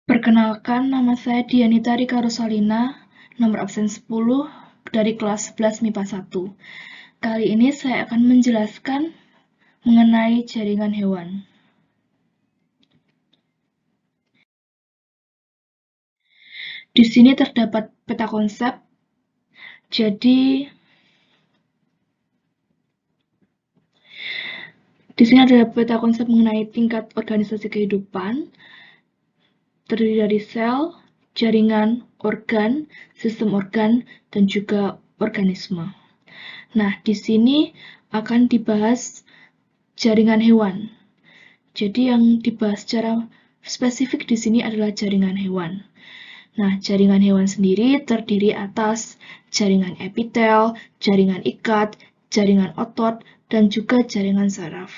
Perkenalkan, nama saya Dianita Rika Rosalina, nomor absen 10 dari kelas 11 MIPA 1. Kali ini saya akan menjelaskan mengenai jaringan hewan. Di sini terdapat peta konsep, jadi di sini ada peta konsep mengenai tingkat organisasi kehidupan, terdiri dari sel, jaringan, organ, sistem organ, dan juga organisme. Nah, di sini akan dibahas jaringan hewan. Jadi yang dibahas secara spesifik di sini adalah jaringan hewan. Nah, jaringan hewan sendiri terdiri atas jaringan epitel, jaringan ikat, jaringan otot, dan juga jaringan saraf.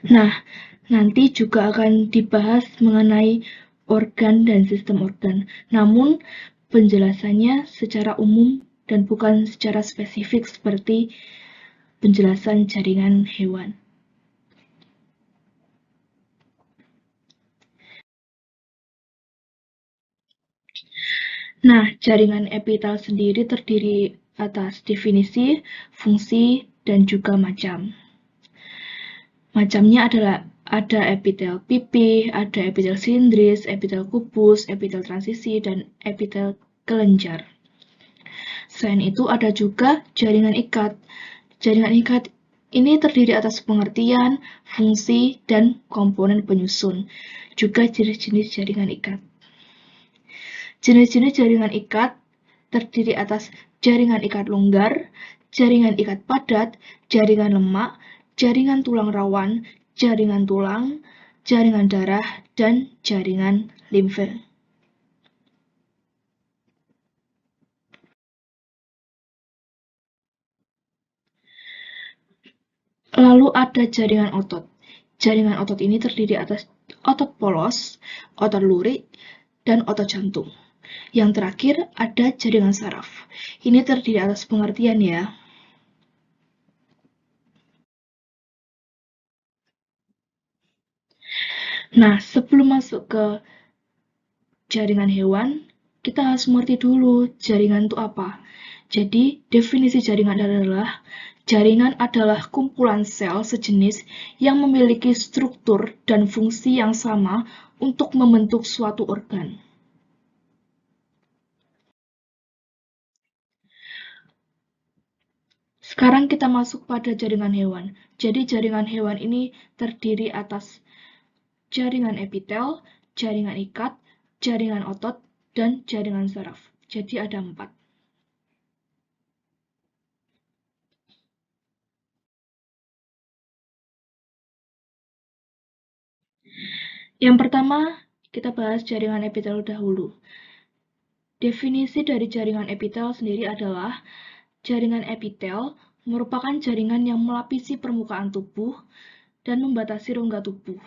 Nah, nanti juga akan dibahas mengenai organ dan sistem organ. Namun, penjelasannya secara umum dan bukan secara spesifik seperti penjelasan jaringan hewan. Nah, jaringan epitel sendiri terdiri atas definisi, fungsi, dan juga macam. Macamnya adalah ada epitel pipih, ada epitel silindris, epitel kubus, epitel transisi, dan epitel kelenjar. Selain itu ada juga jaringan ikat. Jaringan ikat ini terdiri atas pengertian, fungsi, dan komponen penyusun. Juga jenis-jenis jaringan ikat. Jenis-jenis jaringan ikat terdiri atas jaringan ikat longgar, jaringan ikat padat, jaringan lemak, jaringan tulang rawan, jaringan tulang, jaringan darah, dan jaringan limfe. Lalu ada jaringan otot. Jaringan otot ini terdiri atas otot polos, otot lurik, dan otot jantung. Yang terakhir ada jaringan saraf. Ini terdiri atas pengertian ya. Nah, sebelum masuk ke jaringan hewan, kita harus mengerti dulu jaringan itu apa. Jadi, definisi jaringan adalah jaringan adalah kumpulan sel sejenis yang memiliki struktur dan fungsi yang sama untuk membentuk suatu organ. Sekarang kita masuk pada jaringan hewan. Jadi, jaringan hewan ini terdiri atas jaringan epitel, jaringan ikat, jaringan otot, dan jaringan saraf. Jadi ada 4. Yang pertama, kita bahas jaringan epitel dahulu. Definisi dari jaringan epitel sendiri adalah jaringan epitel merupakan jaringan yang melapisi permukaan tubuh dan membatasi rongga tubuh.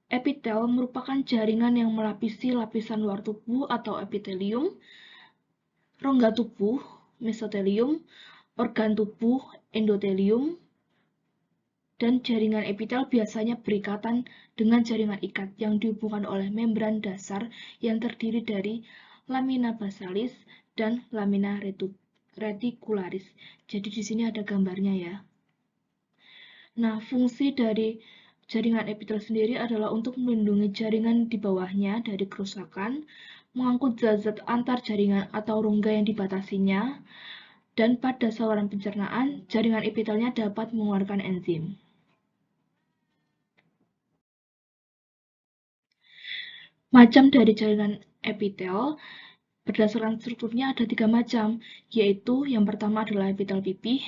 Epitel merupakan jaringan yang melapisi lapisan luar tubuh atau epitelium, rongga tubuh, mesotelium, organ tubuh, endotelium, dan jaringan epitel biasanya berikatan dengan jaringan ikat yang dihubungkan oleh membran dasar yang terdiri dari lamina basalis dan lamina reticularis. Jadi di sini ada gambarnya ya. Nah, fungsi dari jaringan epitel sendiri adalah untuk melindungi jaringan di bawahnya dari kerusakan, mengangkut zat-zat antar jaringan atau rongga yang dibatasinya, dan pada saluran pencernaan, jaringan epitelnya dapat mengeluarkan enzim. Macam dari jaringan epitel berdasarkan strukturnya ada 3 macam, yaitu yang pertama adalah epitel pipih,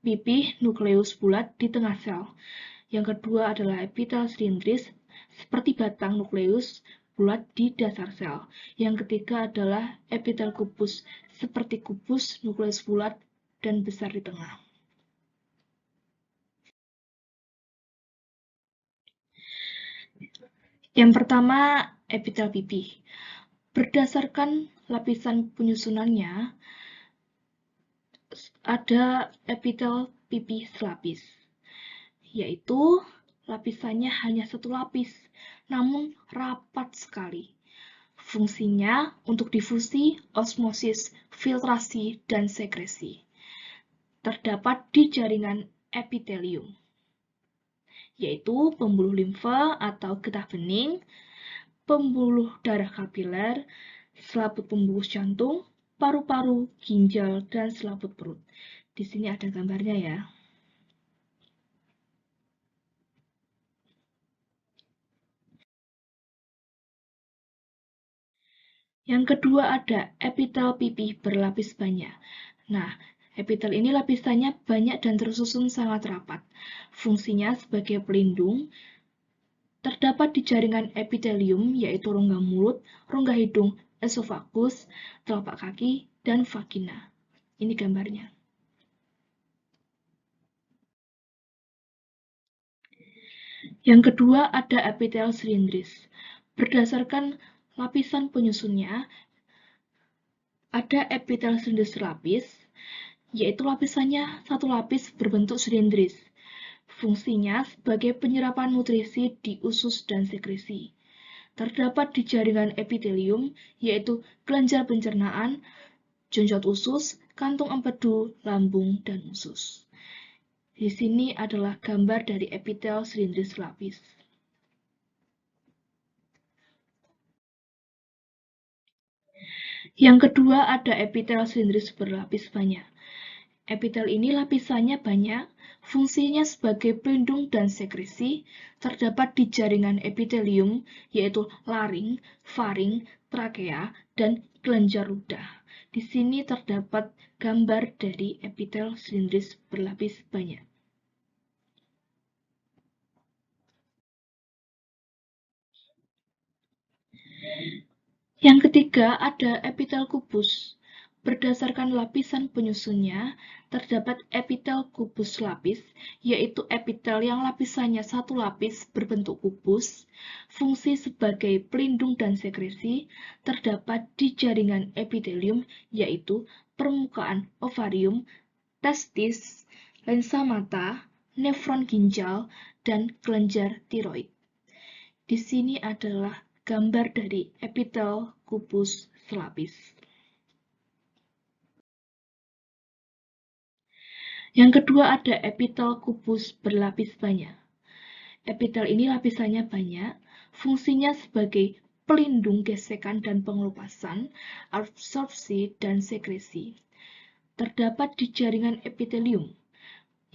pipih nukleus bulat di tengah sel. Yang kedua adalah epitel silindris, seperti batang nukleus bulat di dasar sel. Yang ketiga adalah epitel kubus, seperti kubus nukleus bulat dan besar di tengah. Yang pertama, epitel pipih. Berdasarkan lapisan penyusunannya, ada epitel pipih selapis, yaitu lapisannya hanya satu lapis, namun rapat sekali. Fungsinya untuk difusi, osmosis, filtrasi, dan sekresi. Terdapat di jaringan epitelium, yaitu pembuluh limfa atau getah bening, pembuluh darah kapiler, selaput pembuluh jantung, paru-paru, ginjal, dan selaput perut. Di sini ada gambarnya ya. Yang kedua ada epitel pipih berlapis banyak. Nah, epitel ini lapisannya banyak dan tersusun sangat rapat. Fungsinya sebagai pelindung terdapat di jaringan epitelium, yaitu rongga mulut, rongga hidung, esofagus, telapak kaki, dan vagina. Ini gambarnya. Yang kedua ada epitel silindris. Berdasarkan lapisan penyusunnya, ada epitel silindris lapis, yaitu lapisannya satu lapis berbentuk silindris. Fungsinya sebagai penyerapan nutrisi di usus dan sekresi. Terdapat di jaringan epitelium, yaitu kelenjar pencernaan, jonjot usus, kantung empedu, lambung, dan usus. Di sini adalah gambar dari epitel silindris lapis. Yang kedua ada epitel silindris berlapis banyak. Epitel ini lapisannya banyak, fungsinya sebagai pelindung dan sekresi, terdapat di jaringan epitelium, yaitu laring, faring, trakea, dan kelenjar ludah. Di sini terdapat gambar dari epitel silindris berlapis banyak. Yang ketiga ada epitel kubus. Berdasarkan lapisan penyusunnya, terdapat epitel kubus lapis, yaitu epitel yang lapisannya satu lapis berbentuk kubus. Fungsi sebagai pelindung dan sekresi terdapat di jaringan epitelium, yaitu permukaan ovarium, testis, lensa mata, nefron ginjal, dan kelenjar tiroid. Di sini adalah gambar dari epitel kubus selapis. Yang kedua ada epitel kubus berlapis banyak. Epitel ini lapisannya banyak, fungsinya sebagai pelindung gesekan dan pengelupasan, absorpsi, dan sekresi. Terdapat di jaringan epitelium,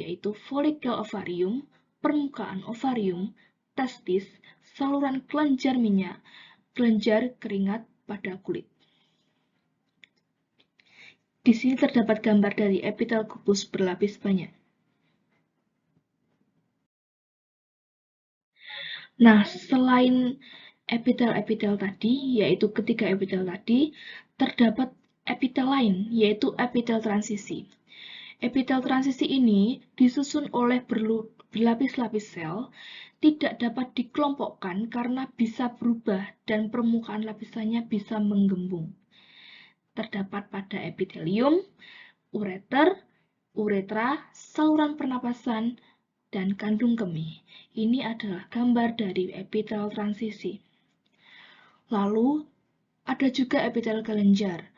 yaitu folikel ovarium, permukaan ovarium, testis, saluran kelenjar minyak, kelenjar keringat pada kulit. Di sini terdapat gambar dari epitel kubus berlapis banyak. Nah, selain epitel-epitel tadi, yaitu ketiga epitel tadi, terdapat epitel lain, yaitu epitel transisi. Epitel transisi ini disusun oleh berlapis-lapis sel, tidak dapat dikelompokkan karena bisa berubah dan permukaan lapisannya bisa menggembung. Terdapat pada epitelium, ureter, uretra, saluran pernapasan, dan kandung kemih. Ini adalah gambar dari epitel transisi. Lalu, ada juga epitel kelenjar,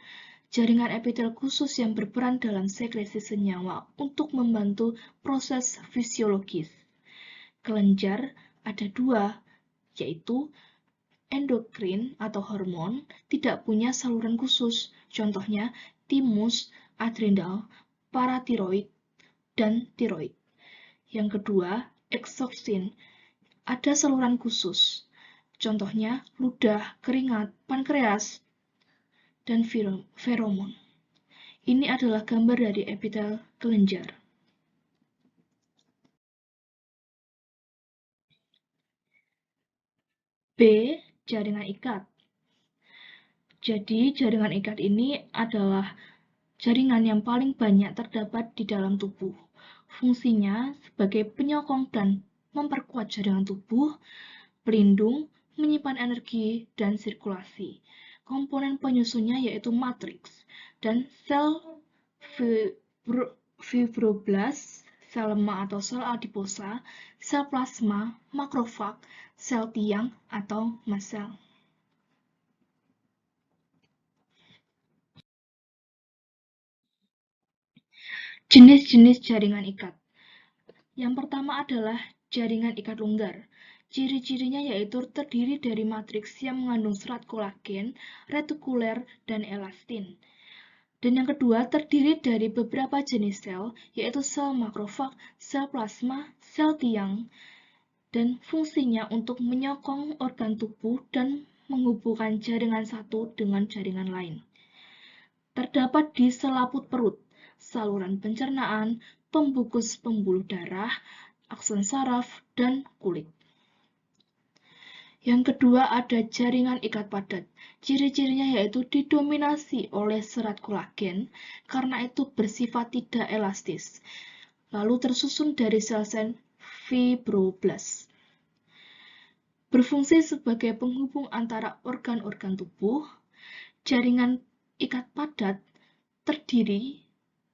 jaringan epitel khusus yang berperan dalam sekresi senyawa untuk membantu proses fisiologis. Kelenjar ada dua, yaitu endokrin atau hormon tidak punya saluran khusus, contohnya timus, adrenal, paratiroid, dan tiroid. Yang kedua, eksoksin, ada saluran khusus, contohnya ludah, keringat, pankreas, dan feromon. Ini adalah gambar dari epitel kelenjar. B. Jaringan ikat. Jadi, jaringan ikat ini adalah jaringan yang paling banyak terdapat di dalam tubuh. Fungsinya sebagai penyokong dan memperkuat jaringan tubuh, pelindung, menyimpan energi, dan sirkulasi. Komponen penyusunnya yaitu matriks dan sel fibroblast, sel lemak atau sel adiposa, sel plasma, makrofag, sel tiang, atau mast cell. Jenis-jenis jaringan ikat. Yang pertama adalah jaringan ikat longgar. Ciri-cirinya yaitu terdiri dari matriks yang mengandung serat kolagen, retikuler, dan elastin. Dan yang kedua terdiri dari beberapa jenis sel, yaitu sel makrofag, sel plasma, sel tiang, dan fungsinya untuk menyokong organ tubuh dan menghubungkan jaringan satu dengan jaringan lain. Terdapat di selaput perut, saluran pencernaan, pembungkus pembuluh darah, akson saraf, dan kulit. Yang kedua ada jaringan ikat padat. Ciri-cirinya yaitu didominasi oleh serat kolagen, karena itu bersifat tidak elastis. Lalu tersusun dari sel-sel fibroblast. Berfungsi sebagai penghubung antara organ-organ tubuh. Jaringan ikat padat terdiri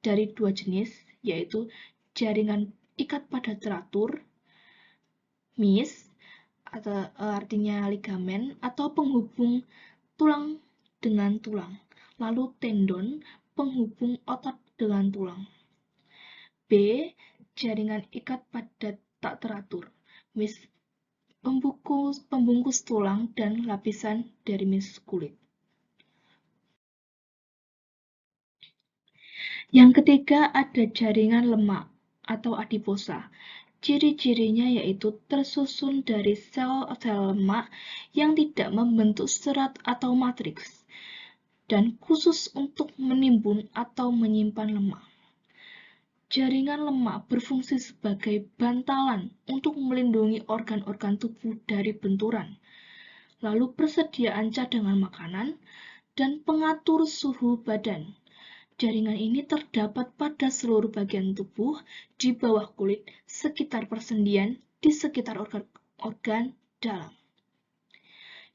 dari dua jenis, yaitu jaringan ikat padat teratur, MIS, atau artinya ligamen, atau penghubung tulang dengan tulang. Lalu tendon, penghubung otot dengan tulang. B. Jaringan ikat padat tak teratur, MIS, pembungkus tulang dan lapisan dermis kulit. Yang ketiga ada jaringan lemak atau adiposa. Ciri-cirinya yaitu tersusun dari sel-sel lemak yang tidak membentuk serat atau matriks, dan khusus untuk menimbun atau menyimpan lemak. Jaringan lemak berfungsi sebagai bantalan untuk melindungi organ-organ tubuh dari benturan, lalu persediaan cadangan makanan, dan pengatur suhu badan. Jaringan ini terdapat pada seluruh bagian tubuh, di bawah kulit, sekitar persendian, di sekitar organ dalam.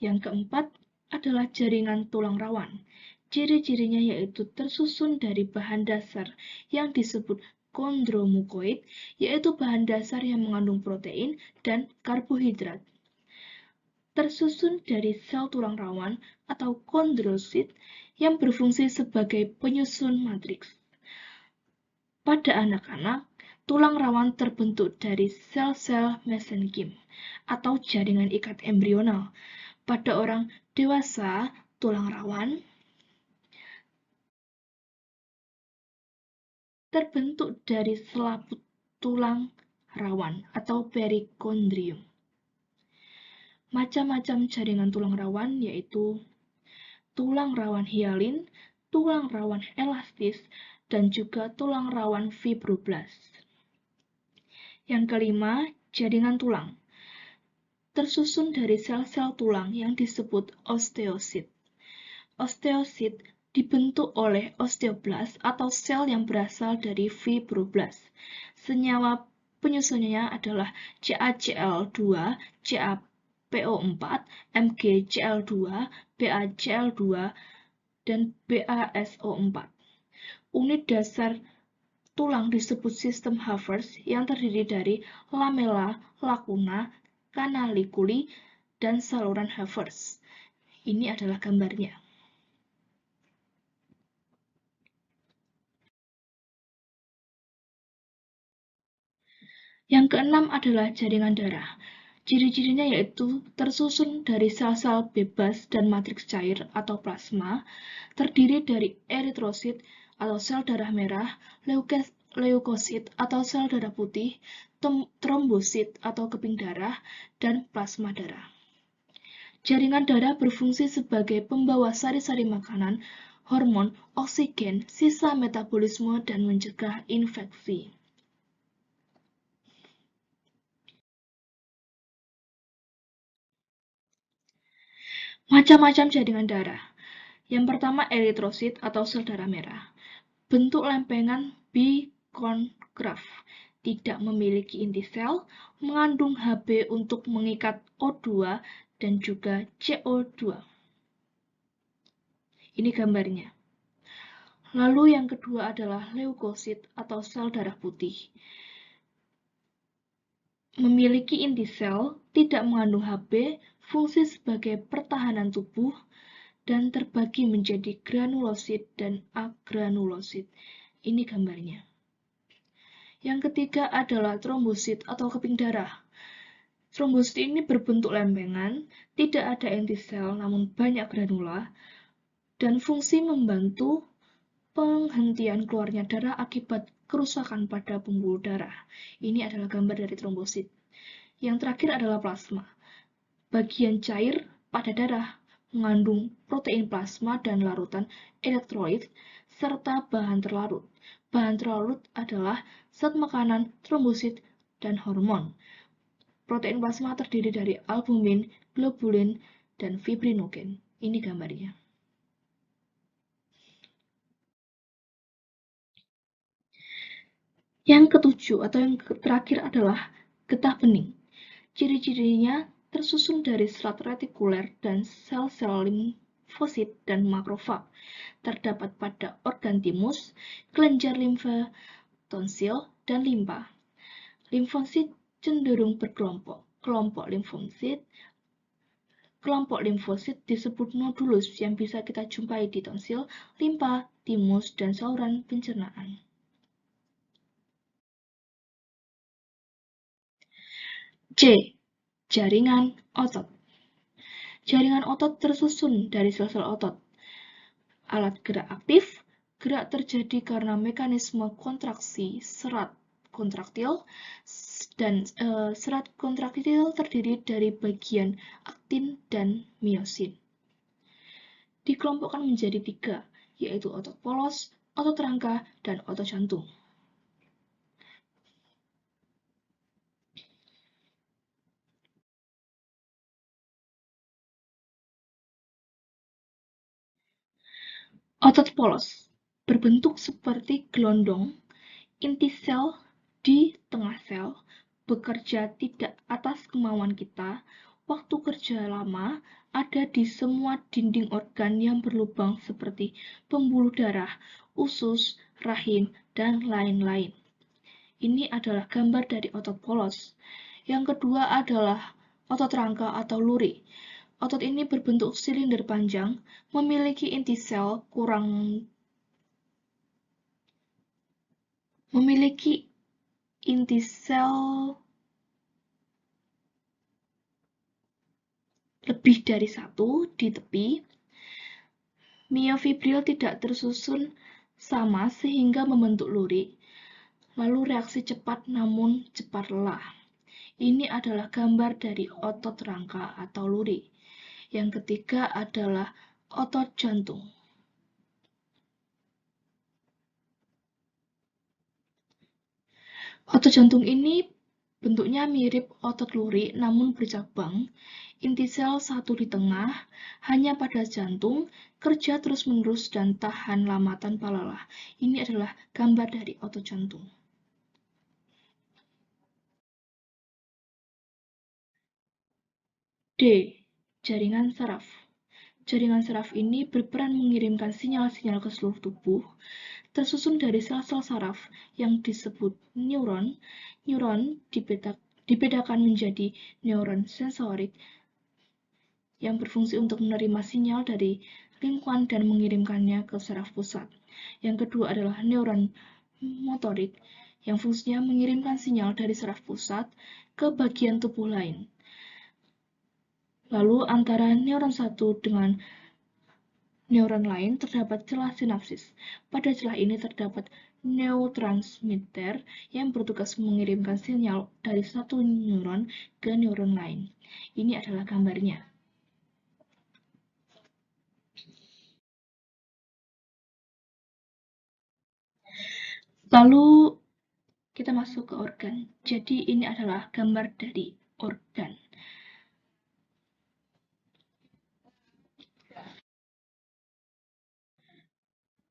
Yang keempat adalah jaringan tulang rawan. Ciri-cirinya yaitu tersusun dari bahan dasar yang disebut kondromukoid, yaitu bahan dasar yang mengandung protein dan karbohidrat. Tersusun dari sel tulang rawan atau kondrosit yang berfungsi sebagai penyusun matriks. Pada anak-anak, tulang rawan terbentuk dari sel-sel mesenkim atau jaringan ikat embrional. Pada orang dewasa, tulang rawan terbentuk dari selaput tulang rawan atau perikondrium. Macam-macam jaringan tulang rawan yaitu tulang rawan hialin, tulang rawan elastis, dan juga tulang rawan fibroblast. Yang kelima, jaringan tulang. Tersusun dari sel-sel tulang yang disebut osteosit. Osteosit dibentuk oleh osteoblast atau sel yang berasal dari fibroblast. Senyawa penyusunnya adalah CaCl2, CaPO4, MgCl2, BaCl2, dan BaSO4. Unit dasar tulang disebut sistem Havers yang terdiri dari lamela, lacuna, canaliculi, dan saluran Havers. Ini adalah gambarnya. Yang keenam adalah jaringan darah. Ciri-cirinya yaitu tersusun dari sel-sel bebas dan matriks cair atau plasma, terdiri dari eritrosit atau sel darah merah, leukosit atau sel darah putih, trombosit atau keping darah, dan plasma darah. Jaringan darah berfungsi sebagai pembawa sari-sari makanan, hormon, oksigen, sisa metabolisme, dan mencegah infeksi. Macam-macam jaringan darah. Yang pertama eritrosit atau sel darah merah. Bentuk lempengan bikonkav, tidak memiliki inti sel, mengandung Hb untuk mengikat O2 dan juga CO2. Ini gambarnya. Lalu yang kedua adalah leukosit atau sel darah putih. memiliki inti sel, tidak mengandung Hb, fungsi sebagai pertahanan tubuh, dan terbagi menjadi granulosit dan agranulosit. Ini gambarnya. Yang ketiga adalah trombosit atau keping darah. Trombosit ini berbentuk lempengan, tidak ada inti sel namun banyak granula, dan fungsi membantu penghentian keluarnya darah akibat kerusakan pada pembuluh darah. Ini adalah gambar dari trombosit. Yang terakhir adalah plasma. Bagian cair pada darah mengandung protein plasma dan larutan elektrolit serta bahan terlarut. Bahan terlarut adalah zat makanan, trombosit, dan hormon. Protein plasma terdiri dari albumin, globulin, dan fibrinogen. Ini gambarnya. Yang ketujuh atau yang terakhir adalah getah bening. Ciri-cirinya tersusun dari serat retikuler dan sel-sel limfosit dan makrofag. Terdapat pada organ timus, kelenjar limfa, tonsil, dan limpa. Limfosit cenderung berkelompok. Kelompok limfosit disebut nodulus yang bisa kita jumpai di tonsil, limpa, timus, dan saluran pencernaan. C. Jaringan otot. Jaringan otot tersusun dari sel-sel otot. Alat gerak aktif, gerak terjadi karena mekanisme kontraksi serat kontraktil, dan serat kontraktil terdiri dari bagian aktin dan miosin. Dikelompokkan menjadi 3, yaitu otot polos, otot rangka, dan otot jantung. Otot polos berbentuk seperti gelondong, inti sel di tengah sel, bekerja tidak atas kemauan kita, waktu kerja lama ada di semua dinding organ yang berlubang seperti pembuluh darah, usus, rahim, dan lain-lain. Ini adalah gambar dari otot polos. Yang kedua adalah otot rangka atau luri. Otot ini berbentuk silinder panjang, memiliki inti sel lebih dari 1 di tepi. Miofibril tidak tersusun sama sehingga membentuk luri, lalu reaksi cepat namun cepat lelah. Ini adalah gambar dari otot rangka atau luri. Yang ketiga adalah otot jantung. Otot jantung ini bentuknya mirip otot luri namun bercabang. Inti sel satu di tengah, hanya pada jantung, kerja terus-menerus dan tahan lama tanpa lelah. Ini adalah gambar dari otot jantung. D. Jaringan saraf. Jaringan saraf ini berperan mengirimkan sinyal-sinyal ke seluruh tubuh, tersusun dari sel-sel saraf yang disebut neuron. Neuron dibedakan menjadi neuron sensorik yang berfungsi untuk menerima sinyal dari lingkungan dan mengirimkannya ke saraf pusat. Yang kedua adalah neuron motorik yang fungsinya mengirimkan sinyal dari saraf pusat ke bagian tubuh lain. Lalu antara neuron satu dengan neuron lain terdapat celah sinapsis. Pada celah ini terdapat neurotransmitter yang bertugas mengirimkan sinyal dari satu neuron ke neuron lain. Ini adalah gambarnya. Lalu kita masuk ke organ. Jadi ini adalah gambar dari organ.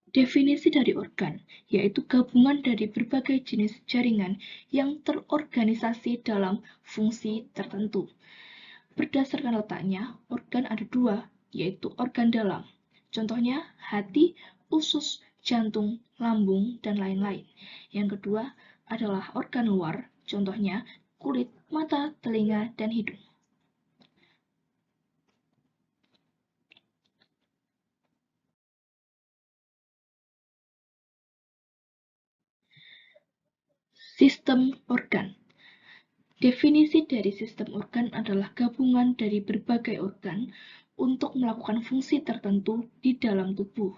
Definisi dari organ, yaitu gabungan dari berbagai jenis jaringan yang terorganisasi dalam fungsi tertentu. Berdasarkan letaknya, organ ada 2, yaitu organ dalam. Contohnya hati, usus, jantung, lambung, dan lain-lain. Yang kedua adalah organ luar, contohnya kulit, mata, telinga, dan hidung. Sistem organ. Definisi dari sistem organ adalah gabungan dari berbagai organ untuk melakukan fungsi tertentu di dalam tubuh.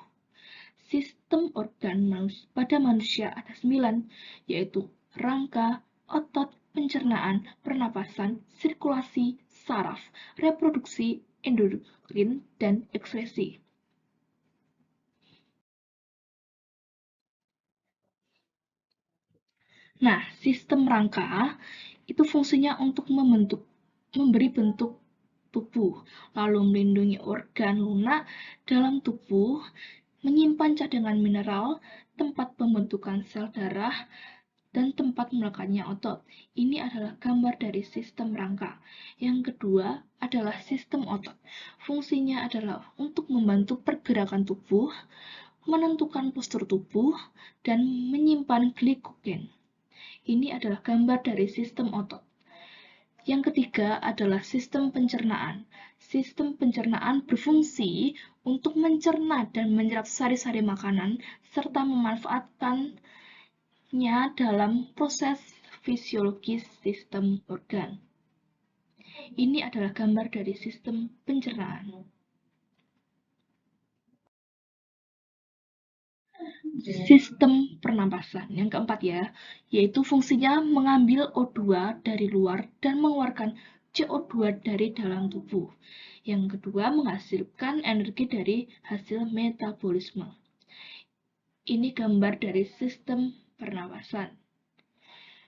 Sistem organ pada manusia ada 9, yaitu rangka, otot, pencernaan, pernapasan, sirkulasi, saraf, reproduksi, endokrin, dan ekskresi. Nah, sistem rangka itu fungsinya untuk memberi bentuk tubuh, lalu melindungi organ lunak dalam tubuh, menyimpan cadangan mineral, tempat pembentukan sel darah, dan tempat melekatnya otot. Ini adalah gambar dari sistem rangka. Yang kedua adalah sistem otot. Fungsinya adalah untuk membantu pergerakan tubuh, menentukan postur tubuh, dan menyimpan glikogen. Ini adalah gambar dari sistem otot. Yang ketiga adalah sistem pencernaan. Sistem pencernaan berfungsi untuk mencerna dan menyerap sari-sari makanan serta memanfaatkannya dalam proses fisiologis sistem organ. Ini adalah gambar dari sistem pencernaan. Sistem pernapasan yang keempat ya, yaitu fungsinya mengambil O2 dari luar dan mengeluarkan CO2 dari dalam tubuh. Yang kedua, menghasilkan energi dari hasil metabolisme. Ini gambar dari sistem pernapasan.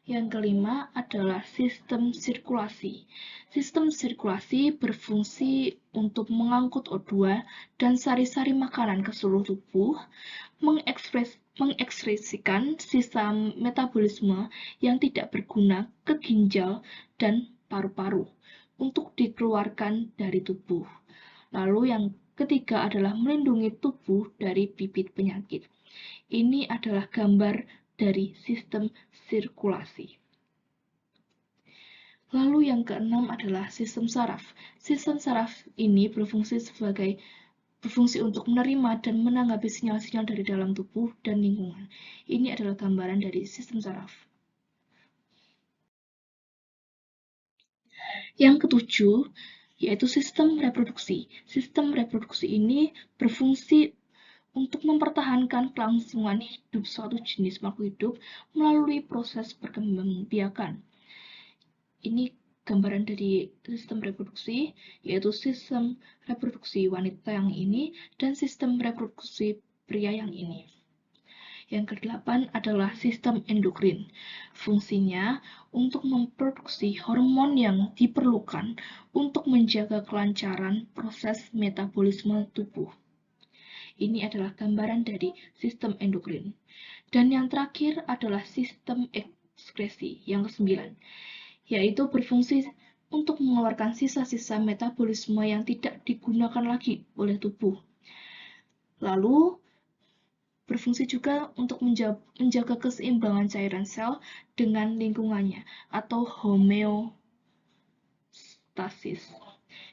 Yang kelima adalah sistem sirkulasi. Sistem sirkulasi berfungsi untuk mengangkut O2 dan sari-sari makanan ke seluruh tubuh, mengekspresikan sisa metabolisme yang tidak berguna ke ginjal dan paru-paru untuk dikeluarkan dari tubuh. Lalu yang ketiga adalah melindungi tubuh dari bibit penyakit. Ini adalah gambar dari sistem sirkulasi. Lalu yang keenam adalah sistem saraf. Sistem saraf ini berfungsi untuk menerima dan menanggapi sinyal-sinyal dari dalam tubuh dan lingkungan. Ini adalah gambaran dari sistem saraf. Yang ketujuh, yaitu sistem reproduksi. Sistem reproduksi ini berfungsi untuk mempertahankan kelangsungan hidup suatu jenis makhluk hidup melalui proses perkembangbiakan. Ini gambaran dari sistem reproduksi, yaitu sistem reproduksi wanita yang ini dan sistem reproduksi pria yang ini. Yang kedelapan adalah sistem endokrin. Fungsinya untuk memproduksi hormon yang diperlukan untuk menjaga kelancaran proses metabolisme tubuh. Ini adalah gambaran dari sistem endokrin. Dan yang terakhir adalah sistem ekskresi yang kesembilan, yaitu berfungsi untuk mengeluarkan sisa-sisa metabolisme yang tidak digunakan lagi oleh tubuh. Lalu, berfungsi juga untuk menjaga keseimbangan cairan sel dengan lingkungannya, atau homeostasis.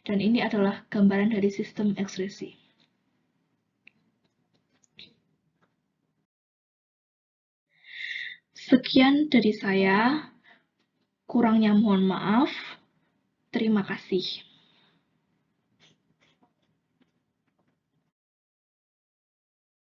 Dan ini adalah gambaran dari sistem ekskresi. Sekian dari saya, kurangnya mohon maaf. Terima kasih.